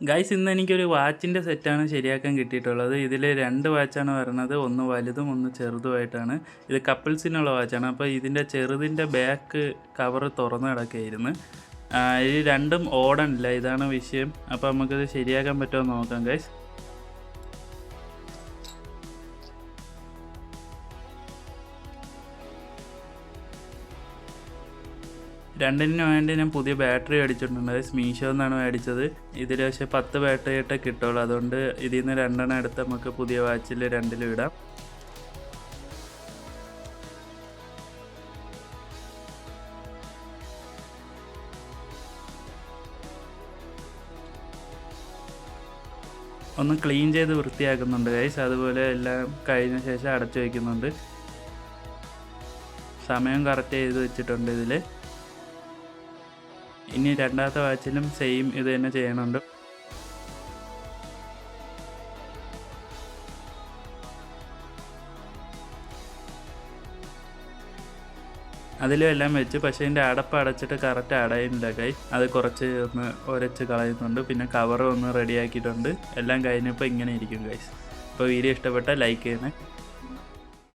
Guys ഇന്ന് എനിക്കൊരു വാച്ചിൻ്റെ സെറ്റാണ് ശരിയാക്കാൻ കിട്ടിയിട്ടുള്ളത്. ഇതിൽ 2 വാച്ചാണ് വരുന്നത്. ഒന്ന് വലുതും ഒന്ന് ചെറുതുമായിട്ടാണ്. ഇത് കപ്പിൾസിനുള്ള വാച്ചാണ്. അപ്പോൾ ഇതിൻ്റെ ചെറുതിൻ്റെ ബാക്ക് കവറ് തുറന്ന് കിടക്കുകയായിരുന്നു. ഇത് രണ്ടും ഓടണില്ല, ഇതാണ് വിഷയം. അപ്പോൾ നമുക്കിത് ശരിയാക്കാൻ പറ്റുമോ എന്ന് നോക്കാം ഗൈസ്. രണ്ടിനും വേണ്ടി ഞാൻ പുതിയ ബാറ്ററി മേടിച്ചിട്ടുണ്ട്. മീഷോ എന്നാണ് മേടിച്ചത്. ഇതിൽ പക്ഷേ 10 ബാറ്ററി ആയിട്ടേ കിട്ടുള്ളൂ. അതുകൊണ്ട് ഇതിൽ നിന്ന് 2 എടുത്ത് നമുക്ക് പുതിയ വാച്ചിൽ 2 ഇടാം. ഒന്ന് ക്ലീൻ ചെയ്ത് വൃത്തിയാക്കുന്നുണ്ട് ഗൈസ്. അതുപോലെ എല്ലാം കഴിഞ്ഞ ശേഷം അടച്ചു വയ്ക്കുന്നുണ്ട്. സമയം കറക്റ്റ് ചെയ്ത് വെച്ചിട്ടുണ്ട് ഇതിൽ. ഇനി രണ്ടാമത്തെ വാച്ചിലും സെയിം ഇത് തന്നെ ചെയ്യണുണ്ട്. അതിലും എല്ലാം വെച്ച്, പക്ഷേ ഇതിൻ്റെ അടപ്പ് അടച്ചിട്ട് കറക്റ്റ് അടയുന്നില്ല ഗൈസ്. അത് കുറച്ച് ഒന്ന് ഉരച്ച് കളയുന്നുണ്ട്. പിന്നെ കവർ ഒന്ന് റെഡിയാക്കിയിട്ടുണ്ട്. എല്ലാം കഴിഞ്ഞപ്പോൾ ഇങ്ങനെ ഇരിക്കും ഗൈസ്. അപ്പോൾ വീഡിയോ ഇഷ്ടപ്പെട്ടാൽ ലൈക്ക് ചെയ്യണേ.